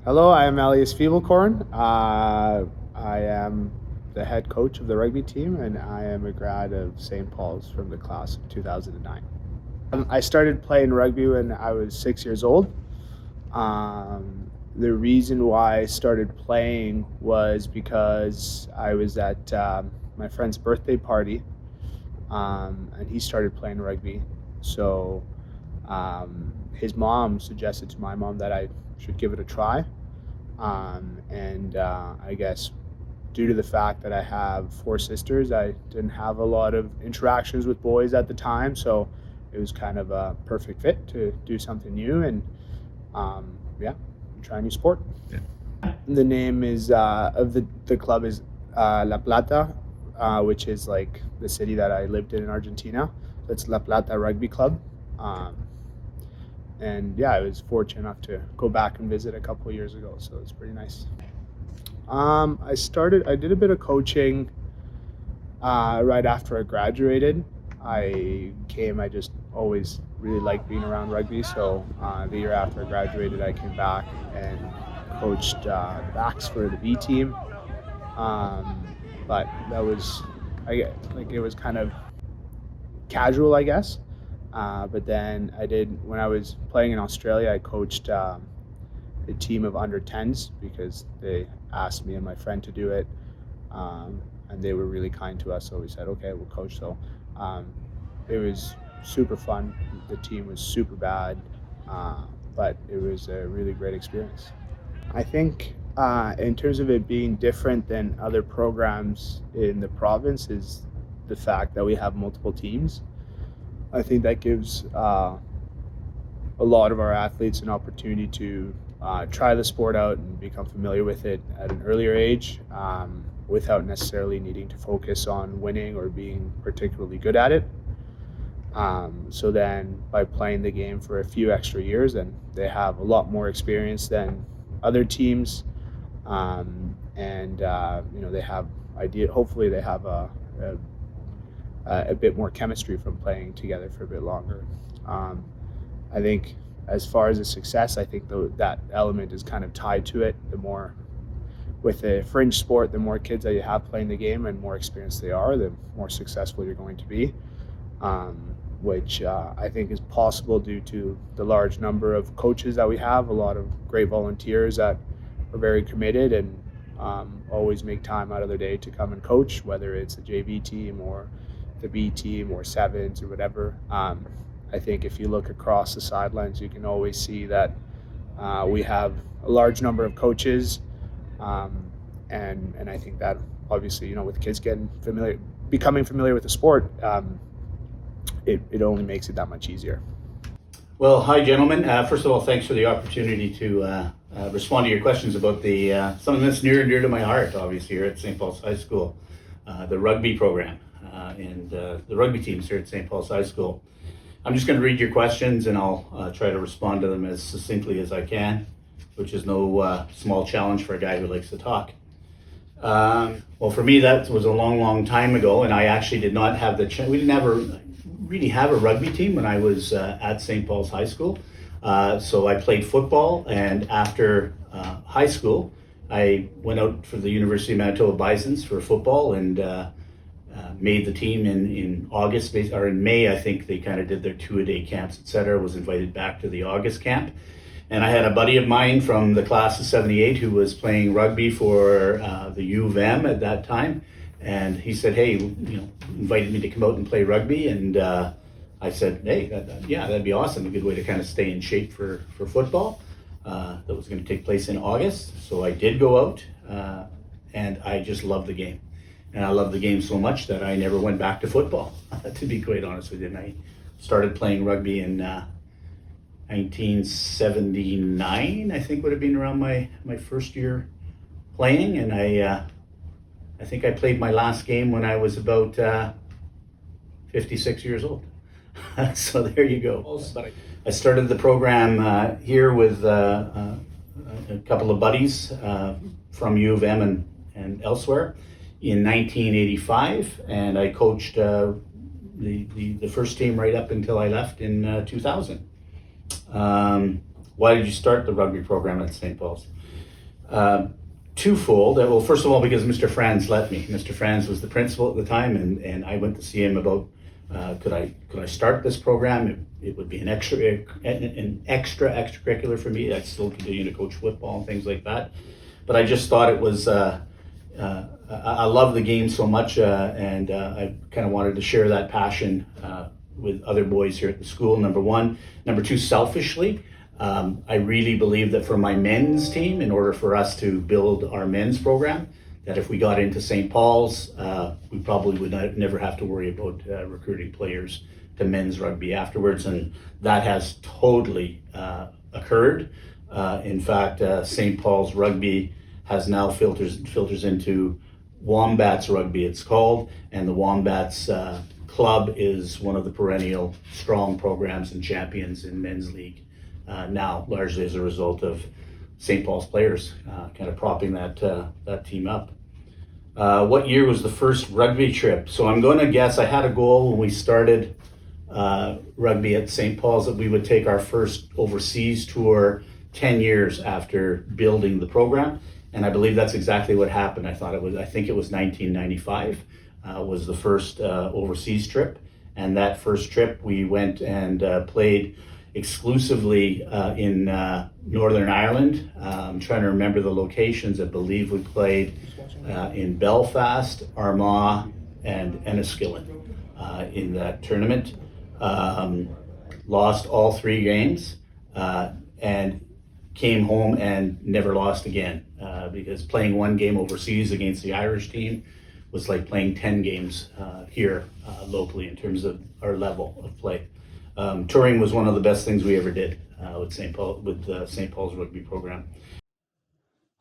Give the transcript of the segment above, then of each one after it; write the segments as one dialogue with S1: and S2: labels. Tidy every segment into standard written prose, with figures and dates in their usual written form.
S1: Hello, I am Elias Fiebelkorn. I am the head coach of the rugby team, and I am a grad of St. Paul's from the class of 2009. I started playing rugby when I was 6 years old. The reason why I started playing was because I was at my friend's birthday party, and he started playing rugby. So his mom suggested to my mom that I should give it a try. I guess due to the fact that I have four sisters, I didn't have a lot of interactions with boys at the time, so it was kind of a perfect fit to do something new and try a new sport.
S2: Yeah.
S1: The name is of the club is La Plata, which is like the city that I lived in Argentina. So it's La Plata Rugby Club. I was fortunate enough to go back and visit a couple of years ago, so it's pretty nice. I did a bit of coaching right after I graduated. I just always really liked being around rugby, so the year after I graduated, I came back and coached backs for the B team. But that was, it was kind of casual, I guess. But then when I was playing in Australia, I coached a team of under 10s because they asked me and my friend to do it. And they were really kind to us, so we said, okay, we'll coach. So it was super fun. The team was super bad, but it was a really great experience. I think in terms of it being different than other programs in the province is the fact that we have multiple teams. I think that gives a lot of our athletes an opportunity to try the sport out and become familiar with it at an earlier age without necessarily needing to focus on winning or being particularly good at it. So then by playing the game for a few extra years, then they have a lot more experience than other teams. They have hopefully they have a bit more chemistry from playing together for a bit longer. I think as far as the success, I think that element is kind of tied to it. The more with a fringe sport, the more kids that you have playing the game and more experienced they are, the more successful you're going to be, which I think is possible due to the large number of coaches that we have, a lot of great volunteers that are very committed and always make time out of their day to come and coach, whether it's the JV team or the B team or sevens or whatever. I think if you look across the sidelines, you can always see that we have a large number of coaches, and I think that obviously, with kids becoming familiar with the sport, it only makes it that much easier.
S2: Well, hi, gentlemen. First of all, thanks for the opportunity to respond to your questions about something that's near and dear to my heart, obviously, here at St. Paul's High School, the rugby program and the rugby teams here at St. Paul's High School. I'm just going to read your questions and I'll try to respond to them as succinctly as I can, which is no small challenge for a guy who likes to talk. Well, for me, that was a long, long time ago, and I actually did not have we didn't really have a rugby team when I was at St. Paul's High School. So I played football, and after high school, I went out for the University of Manitoba Bisons for football and made the team in August, or in May, I think they kind of did their 2-a-day camps, etc. Was invited back to the August camp. And I had a buddy of mine from the class of 78 who was playing rugby for the U of M at that time. And he said, hey, invited me to come out and play rugby. And I said, hey, that'd be awesome. A good way to kind of stay in shape for football. That was going to take place in August. So I did go out and I just loved the game. And I loved the game so much that I never went back to football, to be quite honest with you. And I started playing rugby in 1979, I think would have been around my first year playing. And I think I played my last game when I was about 56 years old. So there you go. I started the program here with a couple of buddies from U of M and elsewhere in 1985, and I coached the first team right up until I left in 2000. Why did you start the rugby program at St. Paul's? Twofold. Well, first of all, because Mr. Franz let me. Mr. Franz was the principal at the time, and I went to see him about could I start this program? It would be an extracurricular for me. I'd still continue to coach football and things like that. But I just thought it was. I love the game so much, and I kind of wanted to share that passion with other boys here at the school. Number one. Number two, selfishly. I really believe that for my men's team, in order for us to build our men's program, that if we got into St. Paul's, we probably would never have to worry about recruiting players to men's rugby afterwards. And that has totally occurred. In fact, St. Paul's rugby has now filters into Wombats rugby, it's called. And the Wombats club is one of the perennial strong programs and champions in men's league. Now, largely as a result of St. Paul's players kind of propping that team up. What year was the first rugby trip? So I'm going to guess I had a goal when we started rugby at St. Paul's that we would take our first overseas tour 10 years after building the program. And I believe that's exactly what happened. I think it was 1995 was the first overseas trip. And that first trip we went and played exclusively in Northern Ireland. I'm trying to remember the locations. I believe we played in Belfast, Armagh, and Enniskillen in that tournament. Lost all 3 games and came home and never lost again because playing 1 game overseas against the Irish team was like playing 10 games here locally in terms of our level of play. Touring was one of the best things we ever did with St. Paul's rugby program.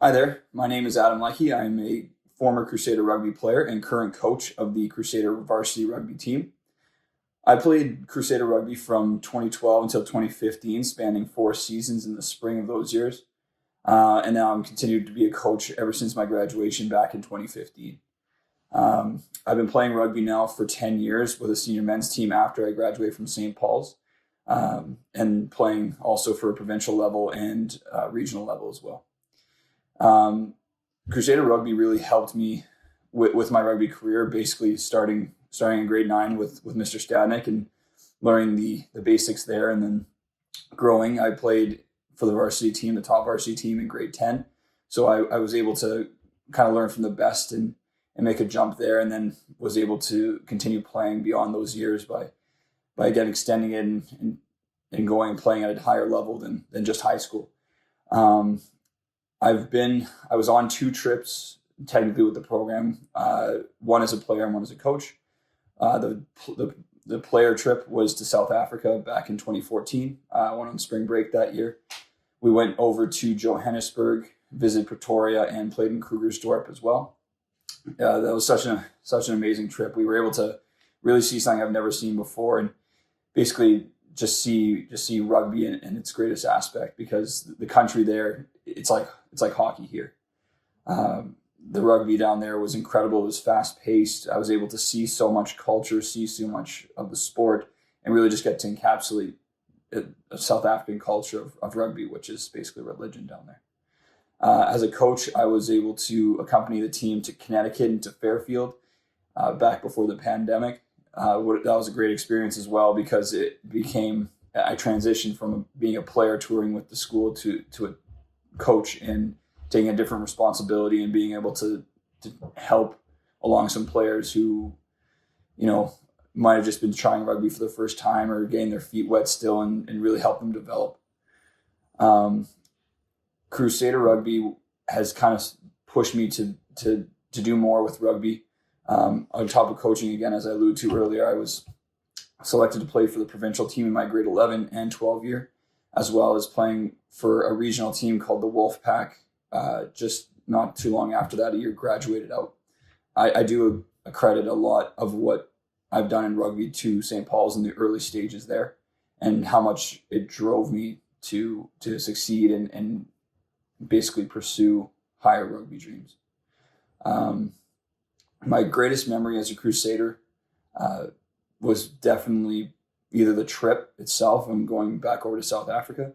S3: Hi there, my name is Adam Leckie. I'm a former Crusader rugby player and current coach of the Crusader varsity rugby team. I played Crusader rugby from 2012 until 2015, spanning 4 seasons in the spring of those years. And now I'm continued to be a coach ever since my graduation back in 2015. I've been playing rugby now for 10 years with a senior men's team after I graduated from St. Paul's, and playing also for a provincial level and regional level as well. Crusader rugby really helped me with my rugby career, basically starting in grade 9 with Mr. Stadnick and learning the basics there, and then growing. I played for the varsity team, the top varsity team in grade 10. So I was able to kind of learn from the best and make a jump there, and then was able to continue playing beyond those years by again extending it and going and playing at a higher level than just high school. I was on 2 trips technically with the program, one as a player and one as a coach. The player trip was to South Africa back in 2014. I went on spring break that year. We went over to Johannesburg, visited Pretoria, and played in Krugersdorp as well. That was such an amazing trip. We were able to really see something I've never seen before, and basically just see rugby in its greatest aspect, because the country there, it's like hockey here. The rugby down there was incredible. It was fast paced. I was able to see so much culture, see so much of the sport, and really just get to encapsulate a South African culture of rugby, which is basically religion down there. As a coach, I was able to accompany the team to Connecticut and to Fairfield back before the pandemic. That was a great experience as well, because I transitioned from being a player touring with the school to a coach and taking a different responsibility and being able to help along some players who, might have just been trying rugby for the first time or getting their feet wet still, and really help them develop. Crusader rugby has kind of pushed me to do more with rugby. On top of coaching, again, as I alluded to earlier, I was selected to play for the provincial team in my grade 11 and 12 year, as well as playing for a regional team called the Wolf Pack. Just not too long after that, a year graduated out. I do accredit a lot of what I've done in rugby to St. Paul's in the early stages there, and how much it drove me to succeed and basically pursue higher rugby dreams. My greatest memory as a Crusader was definitely either the trip itself, I'm going back over to South Africa,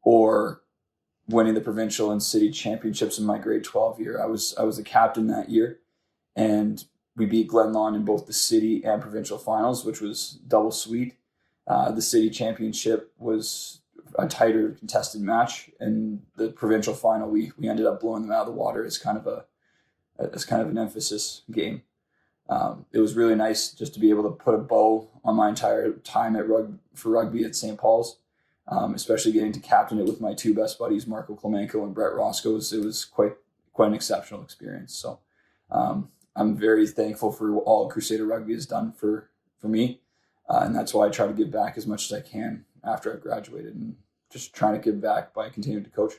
S3: or winning the provincial and city championships in my grade 12 year. I was the captain that year, and we beat Glenlawn in both the city and provincial finals, which was double sweet. The city championship was a tighter contested match, and the provincial final we ended up blowing them out of the water as kind of an emphasis game. It was really nice just to be able to put a bow on my entire time for rugby at St. Paul's, especially getting to captain it with my two best buddies, Marco Klemenko and Brett Roscoe. It was quite an exceptional experience. So I'm very thankful for all Crusader Rugby has done for me, and that's why I try to give back as much as I can after I graduated, and just trying to give back by continuing to coach.